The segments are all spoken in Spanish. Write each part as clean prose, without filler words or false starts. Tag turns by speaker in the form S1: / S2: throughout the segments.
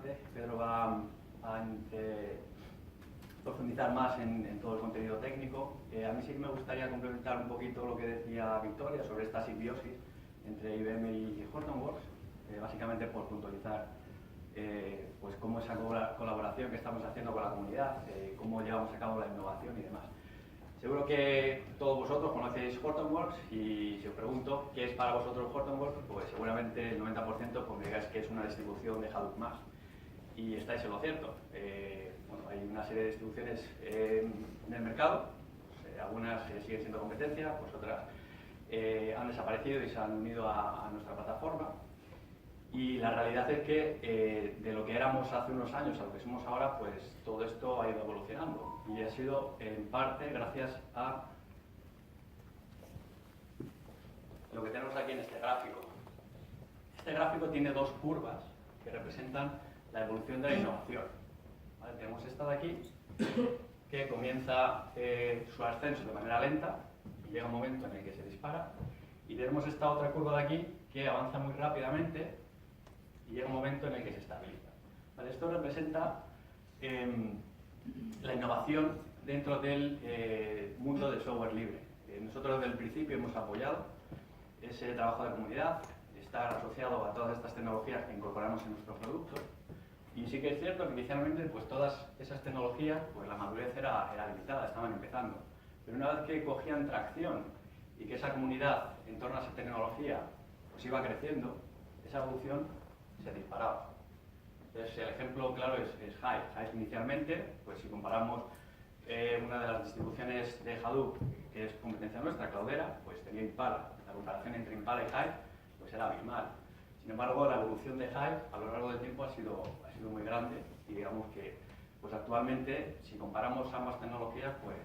S1: bastante. Pedro va a profundizar más en todo el contenido técnico. A mí sí que me gustaría complementar un poquito lo que decía Victoria sobre esta simbiosis entre IBM y Hortonworks, básicamente por puntualizar pues cómo esa colaboración que estamos haciendo con la comunidad, cómo llevamos a cabo la innovación y demás. Seguro que todos vosotros conocéis Hortonworks y si os pregunto qué es para vosotros Hortonworks, pues seguramente el 90% pues me digáis que es una distribución de Hadoop más. Y estáis en lo cierto. Bueno, hay una serie de distribuciones en el mercado, pues, algunas siguen siendo competencia, pues otras han desaparecido y se han unido a nuestra plataforma. Y la realidad es que de lo que éramos hace unos años a lo que somos ahora, pues todo esto ha ido evolucionando. Y ha sido en parte gracias a lo que tenemos aquí en este gráfico. Este gráfico tiene dos curvas que representan la evolución de la innovación. ¿Vale? Tenemos esta de aquí, que comienza su ascenso de manera lenta y llega un momento en el que se dispara. Y tenemos esta otra curva de aquí, que avanza muy rápidamente y llega un momento en el que se estabiliza. ¿Vale? Esto representa la innovación dentro del mundo del software libre. Nosotros desde el principio hemos apoyado ese trabajo de comunidad, estar asociado a todas estas tecnologías que incorporamos en nuestros productos. Y sí que es cierto que inicialmente pues todas esas tecnologías, pues la madurez era limitada, estaban empezando. Pero una vez que cogían tracción y que esa comunidad en torno a esa tecnología pues iba creciendo, esa evolución se disparaba. Entonces el ejemplo claro es Hive. Hive inicialmente, pues si comparamos una de las distribuciones de Hadoop, que es competencia nuestra, Cloudera, pues tenía Impala. La comparación entre Impala y Hive pues era abismal. Sin embargo, la evolución de Hive a lo largo del tiempo ha sido muy grande y digamos que pues actualmente, si comparamos ambas tecnologías, pues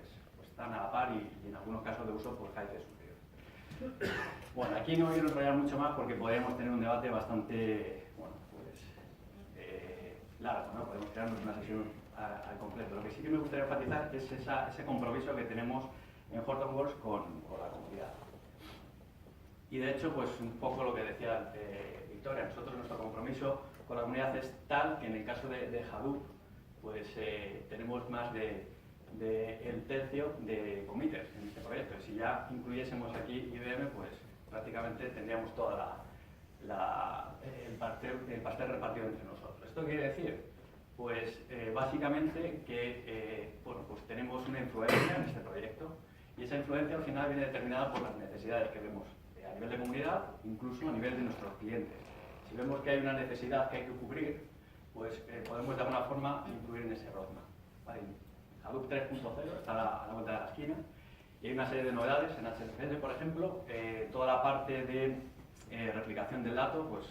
S1: están a la par y en algunos casos de uso, pues Hive es superior. Bueno, aquí no quiero enrollar mucho más porque podríamos tener un debate bastante, bueno, pues largo, ¿no? Podemos crearnos una sesión al completo. Lo que sí que me gustaría enfatizar es ese compromiso que tenemos en Hortonworks con la comunidad. Y de hecho, pues un poco lo que decía Victoria, nosotros nuestro compromiso con la comunidad es tal que en el caso de Hadoop, pues tenemos más el tercio de committers en este proyecto. Y si ya incluyésemos aquí IBM, pues prácticamente tendríamos toda el pastel repartido entre nosotros. ¿Esto quiere decir? Pues básicamente que bueno, pues tenemos una influencia en este proyecto y esa influencia al final viene determinada por las necesidades que vemos a nivel de comunidad, incluso a nivel de nuestros clientes. Si vemos que hay una necesidad que hay que cubrir, pues podemos de alguna forma incluir en ese roadmap. ¿Vale? Hadoop 3.0 está a la vuelta de la esquina y hay una serie de novedades en HDFS, por ejemplo, toda la parte de replicación del dato, pues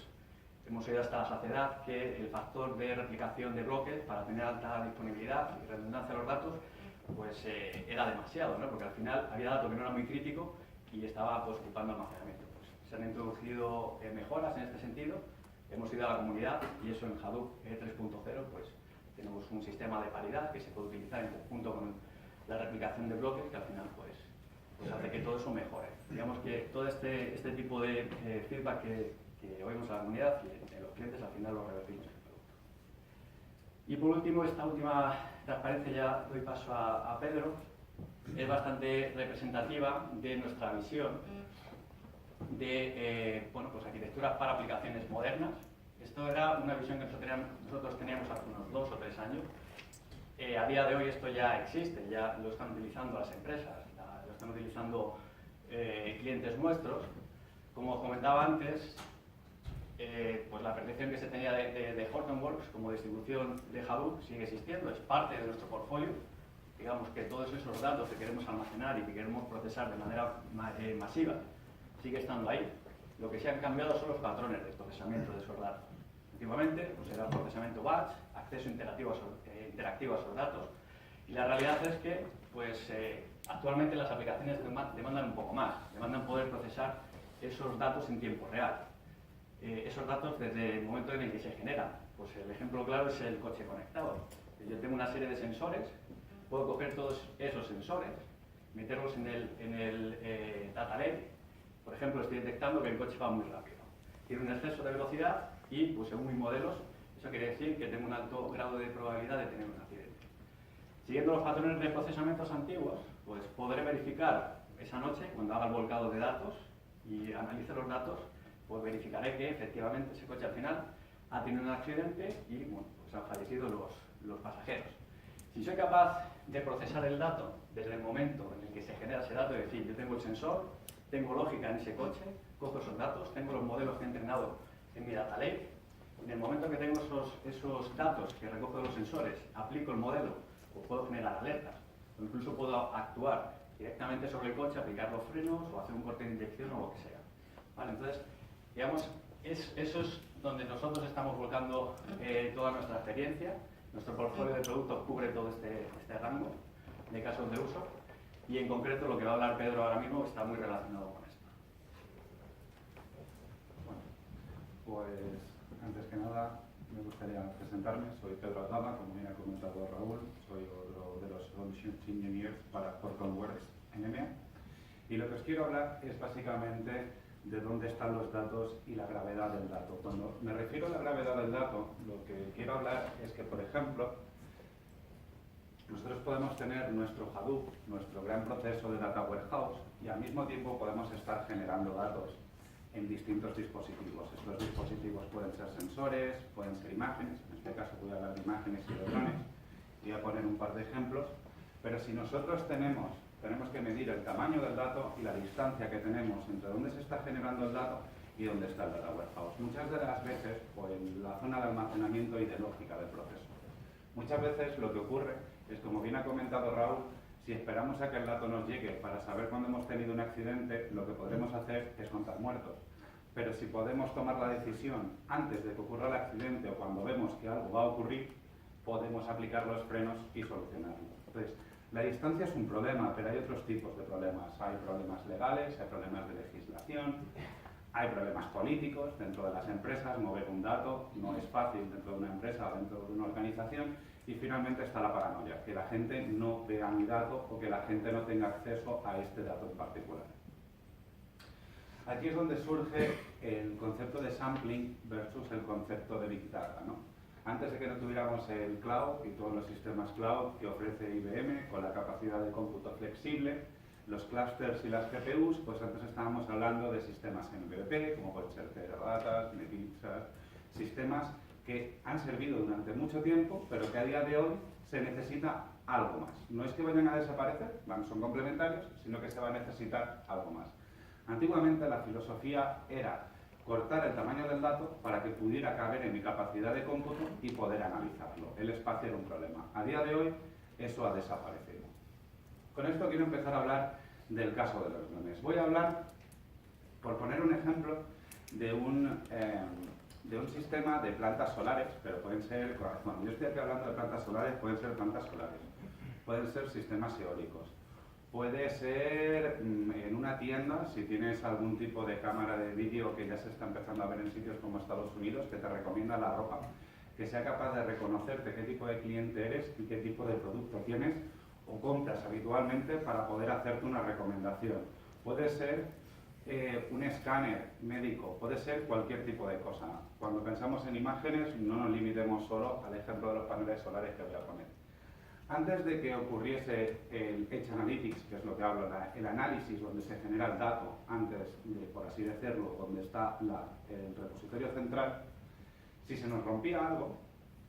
S1: hemos oído hasta la saciedad que el factor de replicación de bloques para tener alta disponibilidad y redundancia de los datos, pues era demasiado, ¿no? Porque al final había dato que no era muy crítico y estaba pues ocupando almacenamiento. Pues, se han introducido mejoras en este sentido, hemos ido a la comunidad y eso en Hadoop 3.0 pues tenemos un sistema de paridad que se puede utilizar en conjunto con la replicación de bloques que al final pues hace que todo eso mejore. Digamos que todo este tipo de feedback que oímos a la comunidad y en los clientes al final lo revertimos en el producto. Y por último, esta última transparencia, ya doy paso a Pedro, es bastante representativa de nuestra visión de bueno, pues arquitecturas para aplicaciones modernas. Esto era una visión que nosotros teníamos hace unos 2 o 3 años. A día de hoy esto ya existe, ya lo están utilizando las empresas, lo están utilizando clientes nuestros. Como os comentaba antes, pues la percepción que se tenía de Hortonworks como distribución de Hadoop sigue existiendo, es parte de nuestro portfolio. Digamos que todos esos datos que queremos almacenar y que queremos procesar de manera masiva sigue estando ahí. Lo que se han cambiado son los patrones de procesamiento de esos datos. Últimamente pues era el procesamiento batch, acceso interactivo a esos datos. Y la realidad es que pues, actualmente las aplicaciones demandan un poco más, demandan poder procesar esos datos en tiempo real. Esos datos desde el momento en el que se generan. Pues el ejemplo claro es el coche conectado. Yo tengo una serie de sensores, puedo coger todos esos sensores, meterlos en el data lake. Por ejemplo, estoy detectando que el coche va muy rápido. Tiene un exceso de velocidad y, pues según mis modelos, Eso quiere decir que tengo un alto grado de probabilidad de tener un accidente. Siguiendo los patrones de procesamientos antiguos, pues podré verificar esa noche, cuando haga el volcado de datos y analice los datos, pues verificaré que efectivamente ese coche al final ha tenido un accidente y bueno, pues han fallecido los pasajeros. Si soy capaz de procesar el dato desde el momento en el que se genera ese dato, es decir, yo tengo el sensor, tengo lógica en ese coche, cojo esos datos, tengo los modelos que he entrenado en mi data lake, en el momento que tengo esos datos que recojo de los sensores, aplico el modelo, o puedo generar alertas, o incluso puedo actuar directamente sobre el coche, aplicar los frenos o hacer un corte de inyección o lo que sea. ¿Vale? Entonces, digamos, eso es donde nosotros estamos volcando toda nuestra experiencia. Nuestro portfolio de productos cubre todo este rango de casos de uso y en concreto lo que va a hablar Pedro ahora mismo está muy relacionado con esto.
S2: Bueno, pues antes que nada me gustaría presentarme. Soy Pedro Aldama, como bien ha comentado Raúl, soy otro de los Solutions Engineers para Hortonworks en EMEA y lo que os quiero hablar es básicamente de dónde están los datos y la gravedad del dato. Cuando me refiero a la gravedad del dato, lo que quiero hablar es que, por ejemplo, nosotros podemos tener nuestro Hadoop, nuestro gran proceso de Data Warehouse, y al mismo tiempo podemos estar generando datos en distintos dispositivos. Estos dispositivos pueden ser sensores, pueden ser imágenes, en este caso voy a hablar de imágenes y de drones, voy a poner un par de ejemplos, pero si nosotros tenemos que medir el tamaño del dato y la distancia que tenemos entre dónde se está generando el dato y dónde está el data warehouse. Muchas de las veces, o en la zona de almacenamiento y de lógica del proceso. Muchas veces lo que ocurre es, como bien ha comentado Raúl, si esperamos a que el dato nos llegue para saber cuándo hemos tenido un accidente, lo que podremos hacer es contar muertos. Pero si podemos tomar la decisión antes de que ocurra el accidente o cuando vemos que algo va a ocurrir, podemos aplicar los frenos y solucionarlo. Entonces, la distancia es un problema, pero hay otros tipos de problemas. Hay problemas legales, hay problemas de legislación, hay problemas políticos dentro de las empresas. Mover un dato no es fácil dentro de una empresa o dentro de una organización. Y finalmente está la paranoia, que la gente no vea mi dato o que la gente no tenga acceso a este dato en particular. Aquí es donde surge el concepto de sampling versus el concepto de Big Data, ¿no? Antes de que no tuviéramos el cloud y todos los sistemas cloud que ofrece IBM con la capacidad de cómputo flexible, los clusters y las GPUs, pues antes estábamos hablando de sistemas MVP, como pueden ser Teradatas, Netipsas, sistemas que han servido durante mucho tiempo, pero que a día de hoy se necesita algo más. No es que vayan a desaparecer, son complementarios, sino que se va a necesitar algo más. Antiguamente la filosofía era cortar el tamaño del dato para que pudiera caber en mi capacidad de cómputo y poder analizarlo. El espacio era un problema. A día de hoy eso ha desaparecido. Con esto quiero empezar a hablar del caso de los drones. Voy a hablar, por poner un ejemplo, de un sistema de plantas solares, pero pueden ser, cuando yo estoy aquí hablando de plantas solares, pueden ser plantas solares, pueden ser sistemas eólicos. Puede ser en una tienda, si tienes algún tipo de cámara de vídeo que ya se está empezando a ver en sitios como Estados Unidos, que te recomienda la ropa, que sea capaz de reconocerte qué tipo de cliente eres y qué tipo de producto tienes o compras habitualmente para poder hacerte una recomendación. Puede ser un escáner médico, puede ser cualquier tipo de cosa. Cuando pensamos en imágenes, no nos limitemos solo al ejemplo de los paneles solares que voy a poner. Antes de que ocurriese el Edge Analytics, que es lo que hablo, el análisis donde se genera el dato, antes de, por así decirlo, donde está el repositorio central, si se nos rompía algo,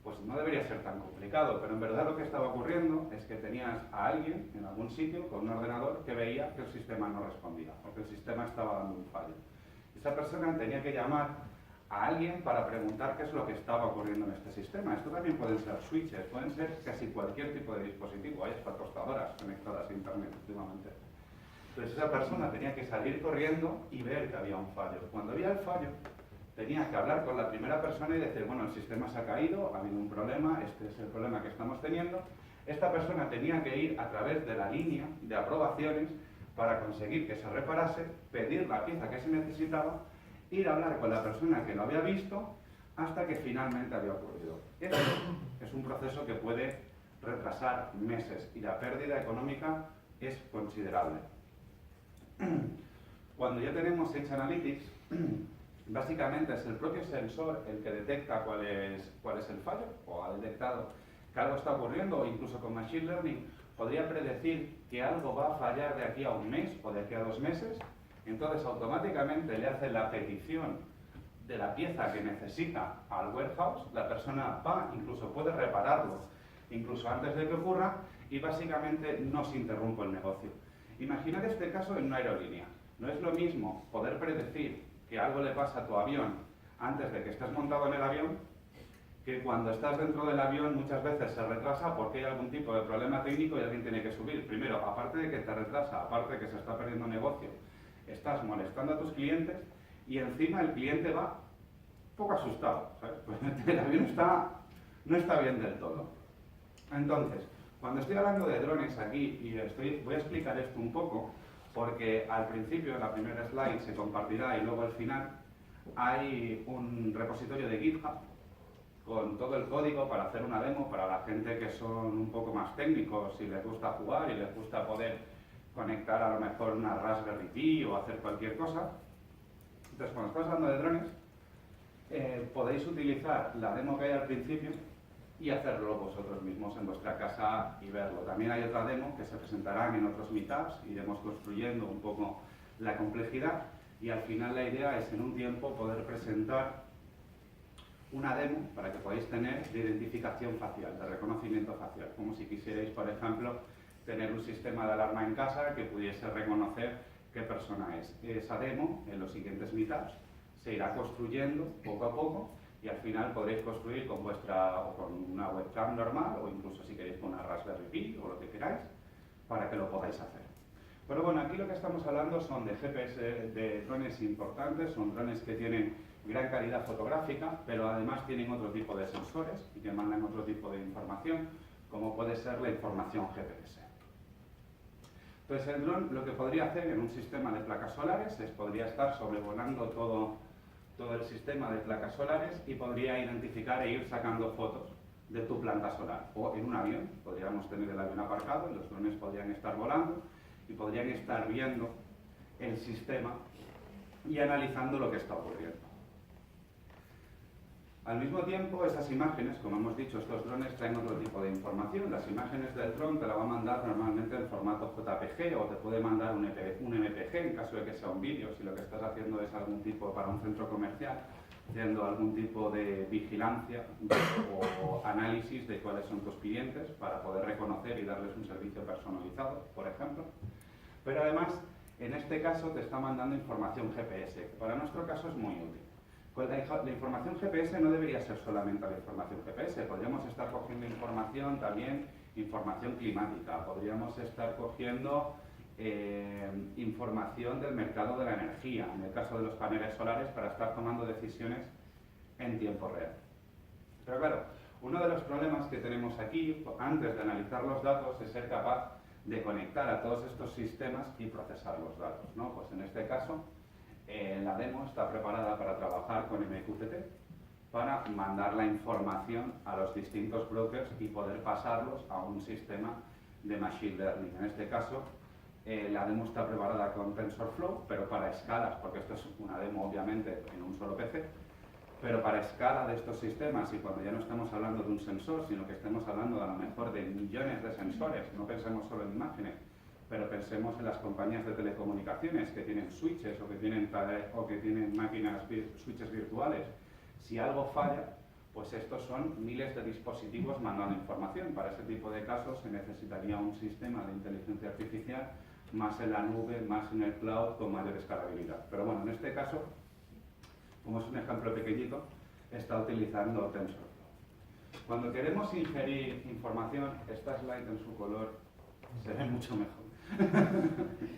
S2: pues no debería ser tan complicado, pero en verdad lo que estaba ocurriendo es que tenías a alguien en algún sitio con un ordenador que veía que el sistema no respondía, o que el sistema estaba dando un fallo. Esa persona tenía que llamar a alguien para preguntar qué es lo que estaba ocurriendo en este sistema. Esto también pueden ser switches, pueden ser casi cualquier tipo de dispositivo. Hay hasta tostadoras conectadas a internet últimamente. Entonces esa persona tenía que salir corriendo y ver que había un fallo. Cuando había el fallo, tenía que hablar con la primera persona y decir, bueno, el sistema se ha caído, ha habido un problema, este es el problema que estamos teniendo. Esta persona tenía que ir a través de la línea de aprobaciones para conseguir que se reparase, pedir la pieza que se necesitaba, ir a hablar con la persona que lo había visto hasta que finalmente había ocurrido. Esto es un proceso que puede retrasar meses y la pérdida económica es considerable. Cuando ya tenemos Edge Analytics, Básicamente es el propio sensor el que detecta cuál es el fallo, o ha detectado que algo está ocurriendo, o incluso con Machine Learning podría predecir que algo va a fallar de aquí a un mes o de aquí a 2 meses. Entonces automáticamente le hace la petición de la pieza que necesita al warehouse, la persona va, incluso puede repararlo, incluso antes de que ocurra, y básicamente no se interrumpe el negocio. Imaginad este caso en una aerolínea. No es lo mismo poder predecir que algo le pasa a tu avión antes de que estés montado en el avión, que cuando estás dentro del avión muchas veces se retrasa porque hay algún tipo de problema técnico y alguien tiene que subir. Primero, aparte de que te retrasa, aparte de que se está perdiendo negocio, estás molestando a tus clientes y encima el cliente va un poco asustado, ¿sabes? Pues el avión no está bien del todo. Entonces, cuando estoy hablando de drones aquí, y voy a explicar esto un poco, porque al principio, en la primera slide, se compartirá y luego al final hay un repositorio de GitHub con todo el código para hacer una demo para la gente que son un poco más técnicos y les gusta jugar y les gusta poder conectar a lo mejor una Raspberry Pi o hacer cualquier cosa. Entonces, cuando estamos hablando de drones, podéis utilizar la demo que hay al principio y hacerlo vosotros mismos en vuestra casa y verlo. También hay otra demo que se presentarán en otros meetups, iremos construyendo un poco la complejidad y al final la idea es en un tiempo poder presentar una demo para que podáis tener de identificación facial, de reconocimiento facial, como si quisierais, por ejemplo, tener un sistema de alarma en casa que pudiese reconocer qué persona es. Esa demo, en los siguientes meetups, se irá construyendo poco a poco y al final podréis construir con con una webcam normal o incluso si queréis con una Raspberry Pi o lo que queráis para que lo podáis hacer. Pero bueno, aquí lo que estamos hablando son de GPS, de drones importantes, son drones que tienen gran calidad fotográfica, pero además tienen otro tipo de sensores y que mandan otro tipo de información, como puede ser la información GPS. Entonces el dron lo que podría hacer en un sistema de placas solares es podría estar sobrevolando todo el sistema de placas solares y podría identificar e ir sacando fotos de tu planta solar. O en un avión, podríamos tener el avión aparcado y los drones podrían estar volando y podrían estar viendo el sistema y analizando lo que está ocurriendo. Al mismo tiempo, estas imágenes, como hemos dicho, estos drones traen otro tipo de información. Las imágenes del dron te la va a mandar normalmente en formato JPG o te puede mandar un MPG en caso de que sea un vídeo, si lo que estás haciendo es algún tipo para un centro comercial, haciendo algún tipo de vigilancia o análisis de cuáles son tus clientes para poder reconocer y darles un servicio personalizado, por ejemplo. Pero además, en este caso te está mandando información GPS, que para nuestro caso es muy útil. Pues la información GPS no debería ser solamente la información GPS, podríamos estar cogiendo información también, información climática, podríamos estar cogiendo información del mercado de la energía, en el caso de los paneles solares, para estar tomando decisiones en tiempo real. Pero claro, uno de los problemas que tenemos aquí, antes de analizar los datos, es ser capaz de conectar a todos estos sistemas y procesar los datos, ¿no? Pues en este caso, la demo está preparada para trabajar con MQTT para mandar la información a los distintos brokers y poder pasarlos a un sistema de Machine Learning. En este caso, la demo está preparada con TensorFlow, pero para escalas, porque esto es una demo obviamente en un solo PC, pero para escala de estos sistemas y cuando ya no estamos hablando de un sensor, sino que estemos hablando a lo mejor de millones de sensores, no pensemos solo en imágenes, pero pensemos en las compañías de telecomunicaciones que tienen switches o que tienen máquinas, switches virtuales. Si algo falla, pues estos son miles de dispositivos mandando información. Para ese tipo de casos se necesitaría un sistema de inteligencia artificial más en la nube, más en el cloud, con mayor escalabilidad. Pero bueno, en este caso, como es un ejemplo pequeñito, está utilizando TensorFlow. Cuando queremos ingerir información, esta slide en su color se ve mucho mejor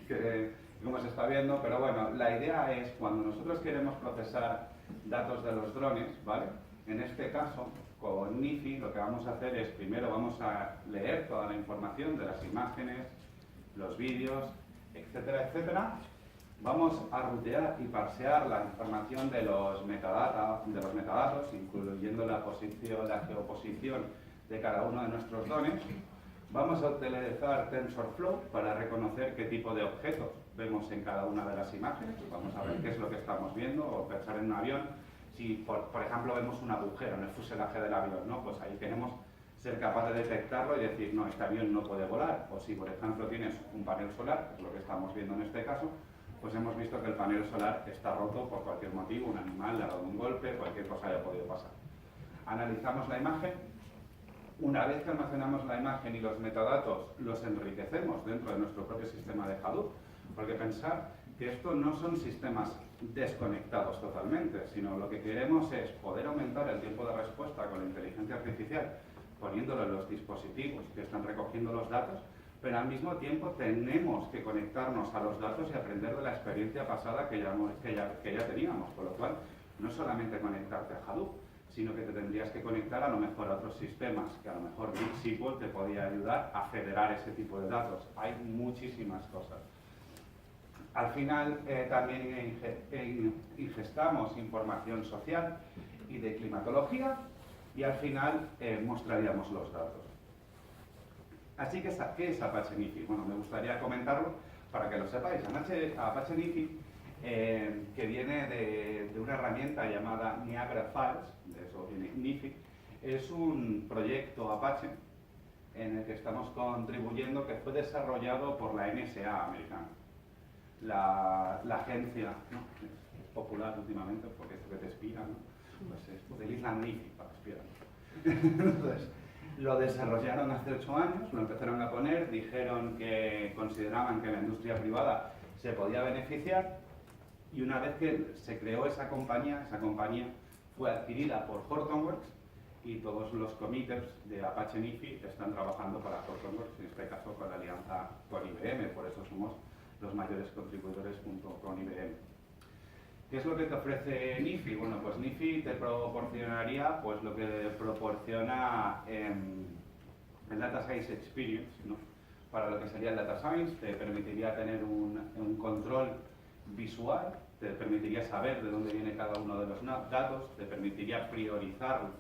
S2: que como se está viendo, pero bueno, la idea es cuando nosotros queremos procesar datos de los drones, ¿vale? En este caso, con NIFI lo que vamos a hacer es, primero vamos a leer toda la información de las imágenes, los vídeos, etcétera, etcétera. Vamos a rutear y parsear la información de los metadatos, incluyendo la geoposición de cada uno de nuestros drones. Vamos a utilizar TensorFlow para reconocer qué tipo de objetos vemos en cada una de las imágenes, vamos a ver qué es lo que estamos viendo, o pensar en un avión, si por ejemplo vemos un agujero en el fuselaje del avión, ¿no? Pues ahí queremos ser capaz de detectarlo y decir, no, este avión no puede volar, o si por ejemplo tienes un panel solar, que es lo que estamos viendo en este caso, pues hemos visto que el panel solar está roto por cualquier motivo, un animal le ha dado un golpe, cualquier cosa haya podido pasar. Analizamos la imagen. Una vez que almacenamos la imagen y los metadatos, los enriquecemos dentro de nuestro propio sistema de Hadoop, porque pensar que esto no son sistemas desconectados totalmente, sino lo que queremos es poder aumentar el tiempo de respuesta con la inteligencia artificial, poniéndolo en los dispositivos que están recogiendo los datos, pero al mismo tiempo tenemos que conectarnos a los datos y aprender de la experiencia pasada que ya teníamos, por lo cual no solamente conectarte a Hadoop, sino que te tendrías que conectar a lo mejor a otros sistemas, que a lo mejor BigSQL te podía ayudar a federar ese tipo de datos. Hay muchísimas cosas. Al final también ingestamos información social y de climatología y al final mostraríamos los datos. Así que, ¿qué es Apache Nifi? Bueno, me gustaría comentarlo para que lo sepáis. Apache Nifi, que viene de una herramienta llamada Niagara Falls, de eso viene Nifi, es un proyecto Apache en el que estamos contribuyendo, que fue desarrollado por la NSA americana. La agencia, ¿no? Es popular últimamente porque esto que te espía, ¿no? Pues utilizan Nifi para espiar. Entonces, lo desarrollaron hace 8 años, lo empezaron a poner, dijeron que consideraban que la industria privada se podía beneficiar, y una vez que se creó esa compañía fue adquirida por Hortonworks, y todos los committers de Apache Nifi están trabajando para Hortonworks, en este caso con la alianza con IBM, por eso somos los mayores contribuidores junto con IBM. ¿Qué es lo que te ofrece Nifi? Bueno, pues Nifi te proporcionaría pues lo que proporciona el Data Science Experience, ¿no? Para lo que sería el Data Science, te permitiría tener un control visual, te permitiría saber de dónde viene cada uno de los datos, te permitiría priorizar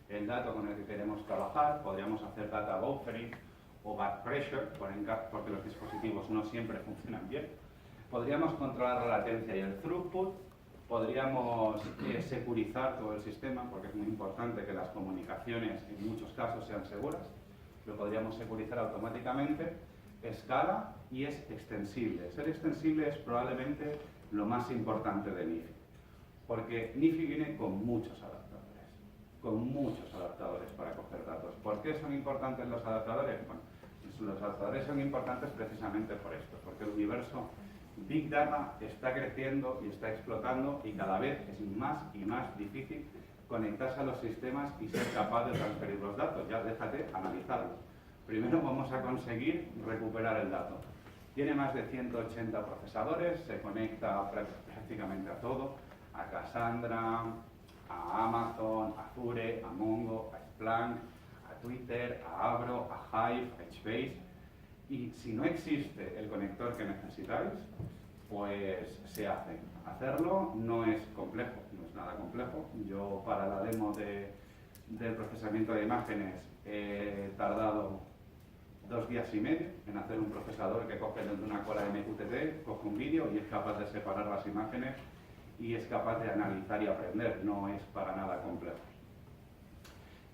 S2: el dato con el que queremos trabajar, podríamos hacer data buffering o back pressure, porque los dispositivos no siempre funcionan bien. Podríamos controlar la latencia y el throughput, podríamos securizar todo el sistema, porque es muy importante que las comunicaciones en muchos casos sean seguras, lo podríamos securizar automáticamente, escala y es extensible. Ser extensible es probablemente lo más importante de Nifi, porque Nifi viene con muchos adaptadores para coger datos. ¿Por qué son importantes los adaptadores? Bueno, los adaptadores son importantes precisamente por esto, porque el universo Big Data está creciendo y está explotando y cada vez es más y más difícil conectarse a los sistemas y ser capaz de transferir los datos. Ya déjate analizarlos. Primero vamos a conseguir recuperar el dato. Tiene más de 180 procesadores, se conecta prácticamente a todo, a Cassandra, a Amazon, a Azure, a Mongo, a Splunk, a Twitter, a Avro, a Hive, a HBase. Y si no existe el conector que necesitáis, pues se hace. Hacerlo no es complejo, no es nada complejo. Yo para la demo del procesamiento de imágenes he tardado 2 días y medio en hacer un procesador que coge dentro de una cola de MQTT, coge un vídeo y es capaz de separar las imágenes y es capaz de analizar y aprender. No es para nada complejo.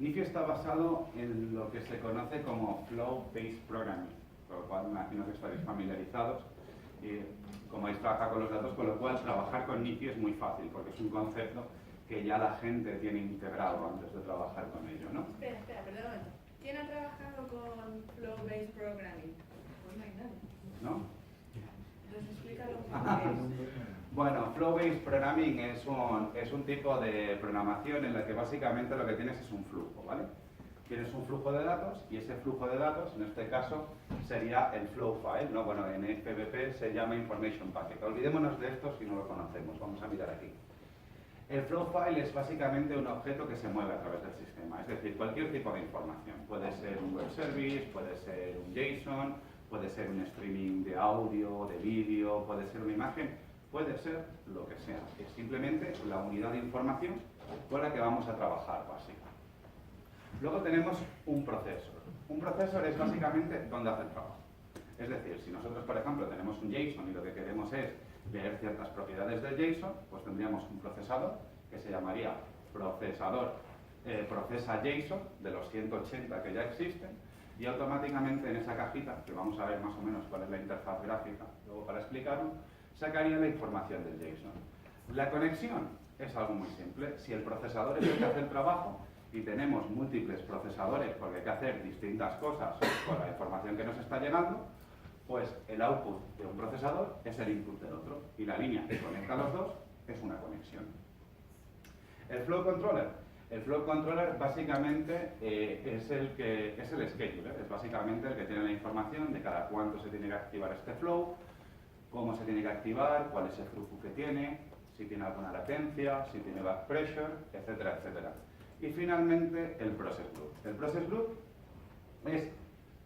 S2: Nifi está basado en lo que se conoce como Flow-Based Programming, con lo cual me imagino que estaréis familiarizados. Como habéis trabajado con los datos, con lo cual trabajar con Nifi es muy fácil, porque es un concepto que ya la gente tiene integrado antes de trabajar con ello, ¿no?
S3: Espera, perdón un momento. ¿Quién ha trabajado con Flow-Based Programming? Pues no hay nadie.
S2: ¿No?
S3: Entonces explícalo un poco.
S2: Bueno, Flow-Based Programming es un tipo de programación en la que básicamente lo que tienes es un flujo, ¿vale? Tienes un flujo de datos y ese flujo de datos, en este caso, sería el flow file, ¿no? Bueno, en FBP se llama Information Packet. Olvidémonos de esto si no lo conocemos, vamos a mirar aquí. El flow file es básicamente un objeto que se mueve a través del sistema, es decir, cualquier tipo de información. Puede ser un web service, puede ser un JSON, puede ser un streaming de audio, de vídeo, puede ser una imagen, puede ser lo que sea. Es simplemente la unidad de información con la que vamos a trabajar, básicamente. Luego tenemos un procesor. Un procesor es básicamente donde hace el trabajo. Es decir, si nosotros, por ejemplo, tenemos un JSON y lo que queremos es leer ciertas propiedades del JSON, pues tendríamos un procesador que se llamaría procesa JSON de los 180 que ya existen, y automáticamente en esa cajita, que vamos a ver más o menos cuál es la interfaz gráfica luego para explicarlo, sacaría la información del JSON. La conexión es algo muy simple. Si el procesador es el que hace el trabajo y tenemos múltiples procesadores porque hay que hacer distintas cosas con la información que nos está llegando, pues el output de un procesador es el input del otro, y la línea que conecta a los dos es una conexión. El Flow Controller. El Flow Controller básicamente es el scheduler, es básicamente el que tiene la información de cada cuánto se tiene que activar este flow, cómo se tiene que activar, cuál es el throughput que tiene, si tiene alguna latencia, si tiene back pressure, etcétera, etcétera. Y finalmente el Process Group. El Process Group es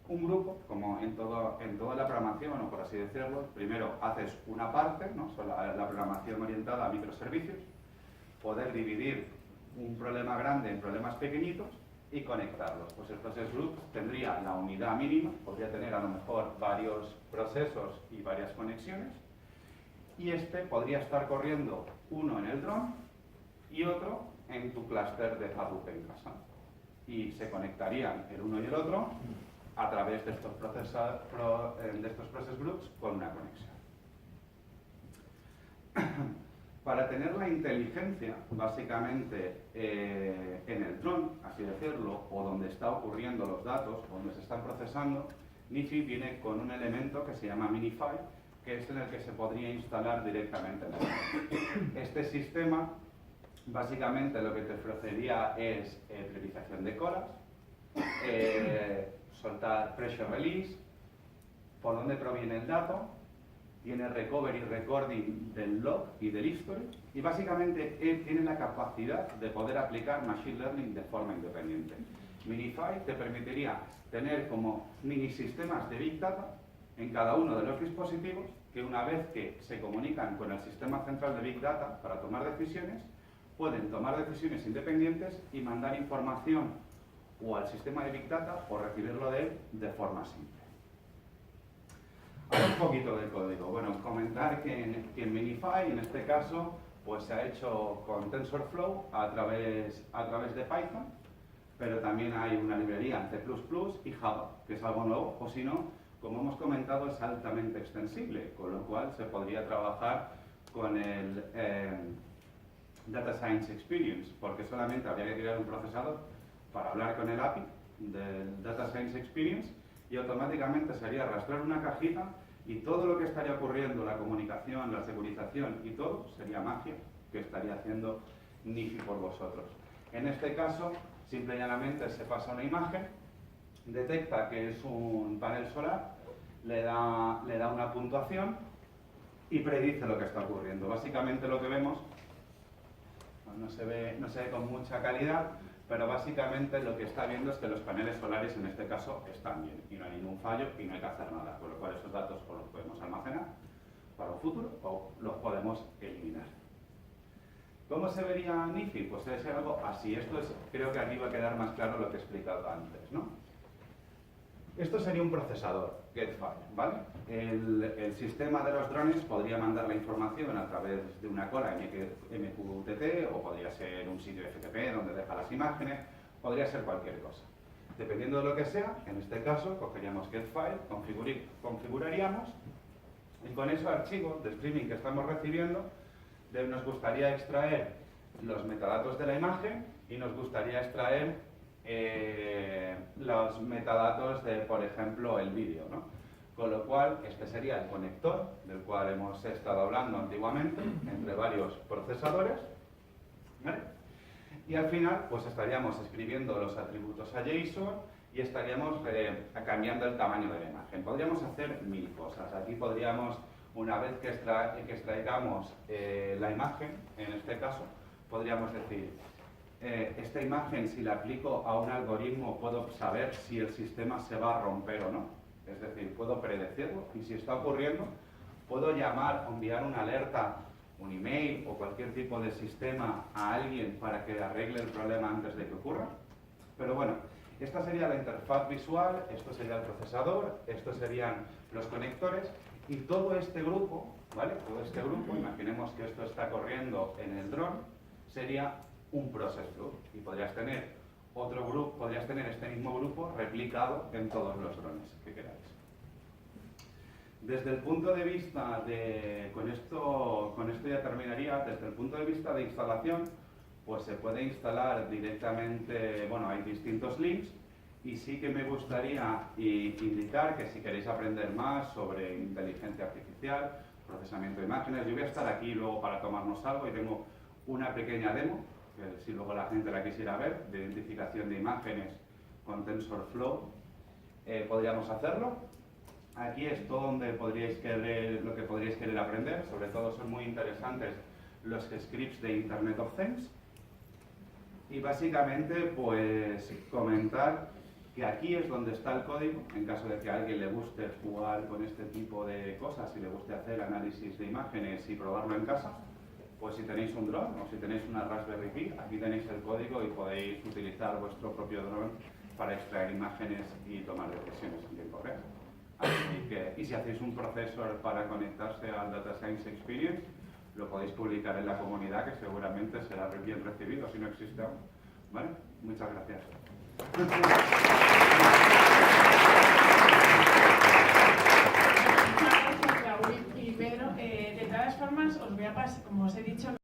S2: un grupo, como en toda la programación, o por así decirlo. Primero haces una parte, ¿no? La programación orientada a microservicios, poder dividir un problema grande en problemas pequeñitos y conectarlos. Pues el Process Group tendría la unidad mínima, podría tener a lo mejor varios procesos y varias conexiones, y este podría estar corriendo uno en el dron y otro en tu clúster de Hadoop en casa, y se conectarían el uno y el otro a través de estos Process Groups con una conexión. Para tener la inteligencia, básicamente, en el dron, así decirlo, o donde está ocurriendo los datos, o donde se están procesando, Nifi viene con un elemento que se llama Minify, que es en el que se podría instalar directamente en el dron. Este sistema, básicamente, lo que te ofrecería es priorización de colas, soltar pressure release, por dónde proviene el dato, tiene recovery y recording del log y del history, y básicamente tiene la capacidad de poder aplicar machine learning de forma independiente. Minify te permitiría tener como mini sistemas de Big Data en cada uno de los dispositivos, que una vez que se comunican con el sistema central de Big Data para tomar decisiones, pueden tomar decisiones independientes y mandar información o al sistema de Big Data o recibirlo de él de forma simple. Ahora un poquito de código. Bueno, comentar que en Minify, en este caso, pues se ha hecho con TensorFlow a través de Python, pero también hay una librería en C++ y Java, que es algo nuevo, o si no, como hemos comentado, es altamente extensible, con lo cual se podría trabajar con el Data Science Experience, porque solamente habría que crear un procesador para hablar con el API del Data Science Experience, y automáticamente sería arrastrar una cajita y todo lo que estaría ocurriendo, la comunicación, la securización y todo, sería magia que estaría haciendo Nifi por vosotros. En este caso, simple y llanamente se pasa una imagen, detecta que es un panel solar, le da una puntuación y predice lo que está ocurriendo. Básicamente lo que vemos, no se ve con mucha calidad, pero básicamente lo que está viendo es que los paneles solares en este caso están bien y no hay ningún fallo y no hay que hacer nada, con lo cual esos datos o los podemos almacenar para un futuro o los podemos eliminar. ¿Cómo se vería Nifi? Pues debe ser algo así. Creo que aquí va a quedar más claro lo que he explicado antes, ¿no? Esto sería un procesador, GetFile, ¿vale? El sistema de los drones podría mandar la información a través de una cola MQTT, o podría ser un sitio FTP donde deja las imágenes, podría ser cualquier cosa. Dependiendo de lo que sea, en este caso, cogeríamos GetFile, configuraríamos, y con ese archivo de streaming que estamos recibiendo, nos gustaría extraer los metadatos de la imagen y nos gustaría extraer los metadatos de, por ejemplo, el vídeo, ¿no? Con lo cual, este sería el conector del cual hemos estado hablando antiguamente entre varios procesadores, ¿vale? Y al final, pues estaríamos escribiendo los atributos a JSON y estaríamos cambiando el tamaño de la imagen. Podríamos hacer mil cosas. Aquí podríamos, una vez que extraigamos la imagen, en este caso, podríamos decir, esta imagen, si la aplico a un algoritmo, puedo saber si el sistema se va a romper o no. Es decir, puedo predecirlo, y si está ocurriendo, puedo llamar o enviar una alerta, un email o cualquier tipo de sistema a alguien para que arregle el problema antes de que ocurra. Pero bueno, Esta sería la interfaz visual, esto sería el procesador, estos serían los conectores y todo este grupo, ¿vale? Todo este grupo, imaginemos que esto está corriendo en el dron, sería un process flow y podrías tener otro grupo, podrías tener este mismo grupo replicado en todos los drones que queráis. Desde el punto de vista de, con esto ya terminaría, desde el punto de vista de instalación, pues se puede instalar directamente, bueno, hay distintos links y sí que me gustaría indicar que si queréis aprender más sobre inteligencia artificial, procesamiento de imágenes, yo voy a estar aquí luego para tomarnos algo y tengo una pequeña demo, que si luego la gente la quisiera ver, de identificación de imágenes con TensorFlow, podríamos hacerlo. Aquí es todo donde podríais querer, lo que podríais querer aprender, sobre todo son muy interesantes los scripts de Internet of Things. Y básicamente, pues, comentar que aquí es donde está el código, en caso de que a alguien le guste jugar con este tipo de cosas y le guste hacer análisis de imágenes y probarlo en casa, pues si tenéis un dron o si tenéis una Raspberry Pi, aquí tenéis el código y podéis utilizar vuestro propio dron para extraer imágenes y tomar decisiones en tiempo real. Así que, y si hacéis un procesor para conectarse al Data Science Experience, lo podéis publicar en la comunidad, que seguramente será bien recibido si no existe aún. ¿Vale? Muchas gracias.
S4: Muchas gracias, Raúl y Pedro. De todas formas, os voy a pasar, como os he dicho,